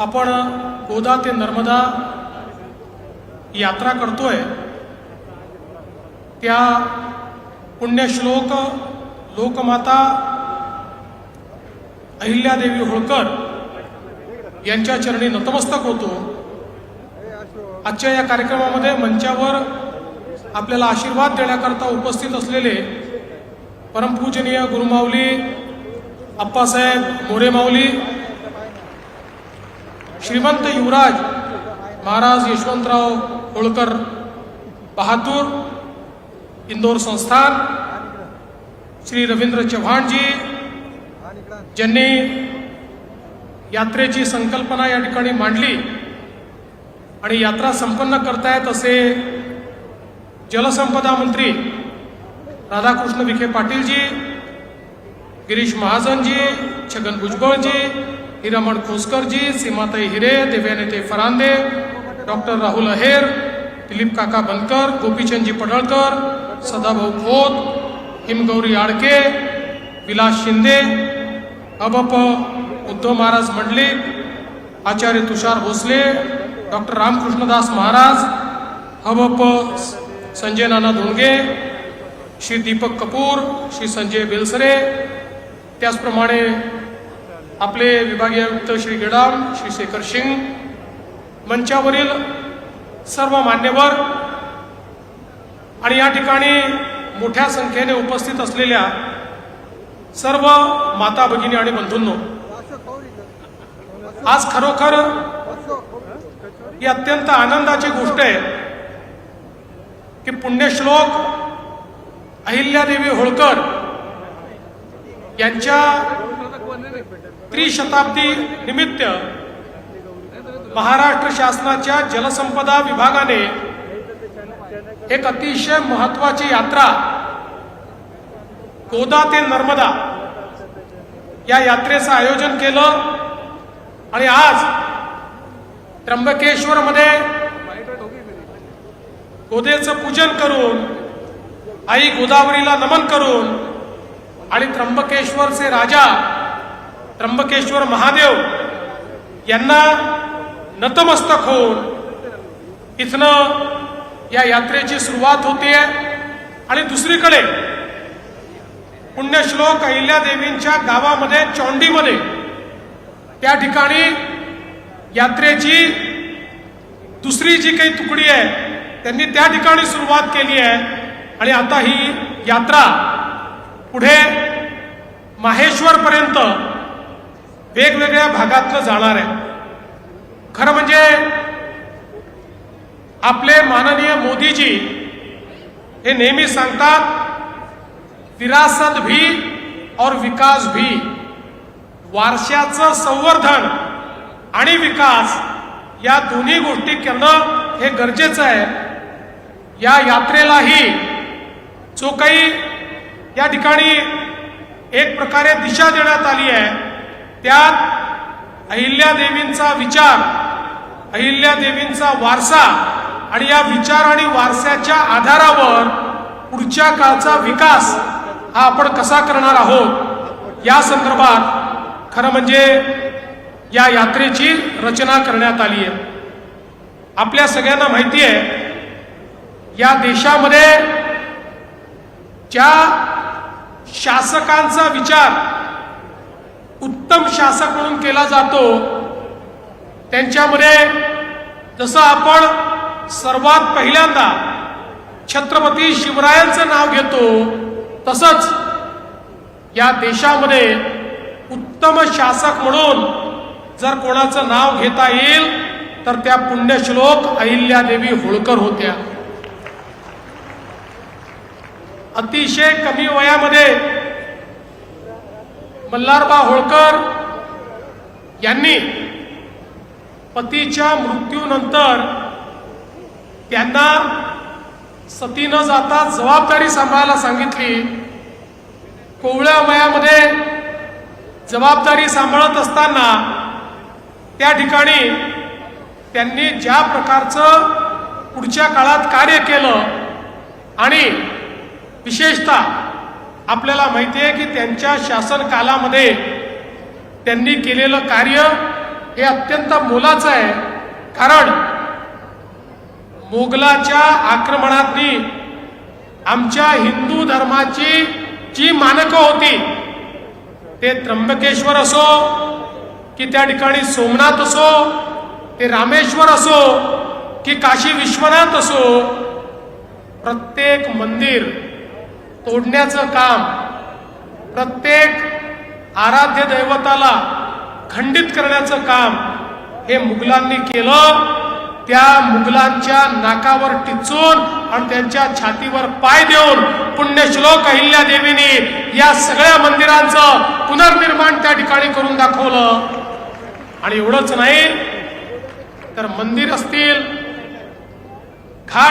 आपण गोदा ते नर्मदा यात्रा करतोय त्या पुण्यश्लोक लोकमाता अहिल्यादेवी होळकर यांच्या चरणी नतमस्तक होतो। आजच्या या कार्यक्रमामध्ये मंचावर आपल्याला आशीर्वाद देण्याकरता उपस्थित असलेले परमपूजनीय गुरुमाऊली अप्पासाहेब मोरे माऊली, श्रीमंत युवराज महाराज यशवंतराव होळकर बहादूर इंदौर संस्थान, श्री रवींद्र चव्हाण जी ज्यांनी यात्रेची संकल्पना या ठिकाणी मांडली आणि यात्रा संपन्न करतायत असे जलसंपदा मंत्री राधाकृष्ण विखे पाटील जी, गिरीश महाजन जी, छगन भुजबळ जी, हिरामण खोसकर जी, सीमाताई हिरे, देवयानेते फरांदे, डॉक्टर राहुल अहेर, दिलीप काका बनकर, गोपीचंदजी पडळकर, सदाभाऊ खोत, हिमगौरी आडके, विलास शिंदे, अबप उद्धव महाराज मंडलिक, आचार्य तुषार भोसले, डॉक्टर रामकृष्णदास महाराज, अबप संजय नाना धोंडगे, श्री दीपक कपूर, श्री संजय बेलसरे, त्याचप्रमाणे आपले विभागीय आयुक्त श्री गेडाम, श्री शेखर सिंग, मंचावरील सर्व मान्यवर आणि या ठिकाणी मोठ्या संख्येने उपस्थित असलेल्या सर्व माता भगिनी आणि बंधूंनो, आज खरोखर ही अत्यंत आनंदाची गोष्ट आहे की पुण्यश्लोक अहिल्यादेवी होळकर यांच्या त्रिशताब्दी निमित्त महाराष्ट्र शासनाच्या जलसंपदा विभागाने एक अतिशय महत्त्वाची यात्रा गोदा ते नर्मदा या यात्रेचं आयोजन केलं आणि आज त्र्यंबकेश्वर मध्ये गोदेचं पूजन करून, आई गोदावरीला नमन करून आणि त्र्यंबकेश्वरचे राजा त्र्यंबकेश्वर महादेव यांना नतमस्तक होऊन इथनं या यात्रेची सुरुवात होते। आणि दुसरीकडे पुण्यश्लोक अहिल्यादेवींच्या गावामध्ये चौंडीमध्ये त्या ठिकाणी यात्रेची दुसरी जी काही तुकडी आहे त्यांनी त्या ठिकाणी सुरुवात केली आहे आणि आता ही यात्रा पुढे माहेश्वर पर्यंत वेगवेगळ्या भागातनं जाणार आहे। खरं म्हणजे आपले माननीय मोदीजी हे नेहमी सांगतात विरासत भी और विकास भी, वारशाचं संवर्धन आणि विकास या दोन्ही गोष्टी करणं हे गरजेचं आहे। या यात्रेलाही जो काही या ठिकाणी एक प्रकारे दिशा देण्यात आली आहे त्यात अहिल्यादेवींचा विचार, अहिल्यादेवींचा वारसा आणि या विचार आणि वारशाच्या आधारावर पुढच्या काळचा विकास हा आपण कसा करणार आहोत या संदर्भात खरं म्हणजे या यात्रेची रचना करण्यात आली आहे। आपल्या सगळ्यांना माहिती आहे या देशामध्ये ज्या शासकांचा विचार उत्तम शासक म्हणून केला जातो त्यांच्यामध्ये जसं आपण सर्वात पहिल्यांदा छत्रपती शिवरायांचं नाव घेतो तसंच या देशामध्ये उत्तम शासक म्हणून जर कोणाचं नाव घेता येईल तर त्या पुण्यश्लोक अहिल्यादेवी होळकर होत्या। अतिशय कमी वयामध्ये मल्हारबा होळकर यांनी पतीच्या मृत्यूनंतर त्यांना सती न जाता जबाबदारी सांभाळायला सांगितली। कोवळ्या वयामध्ये जबाबदारी सांभाळत असताना त्या ठिकाणी त्यांनी ज्या प्रकारचं पुढच्या काळात कार्य केलं आणि विशेषतः आपल्याला माहिती आहे की त्यांच्या शासन कालामध्ये त्यांनी केलेलं कार्य हे अत्यंत मोलाचं आहे. कारण मोगलाच्या आक्रमणातनी आमच्या हिंदू धर्माची जी मानकं होती, ते त्र्यंबकेश्वर असो की त्या ठिकाणी सोमनाथ असो, ते रामेश्वर असो की काशी विश्वनाथ असो, प्रत्येक मंदिर तोडण्याचं काम, प्रत्येक आराध्य दैवताला खंडित करण्याचं काम हे मुघलांनी केलं. त्या मुघलांच्या नाकावर टिचून आणि त्यांच्या छातीवर पाय देऊन पुण्यश्लोक अहिल्यादेवीने या सगळ्या मंदिरांचं पुनर्निर्माण त्या ठिकाणी करून दाखवलं. आणि एवढंच नाही तर मंदिर असतील, घाट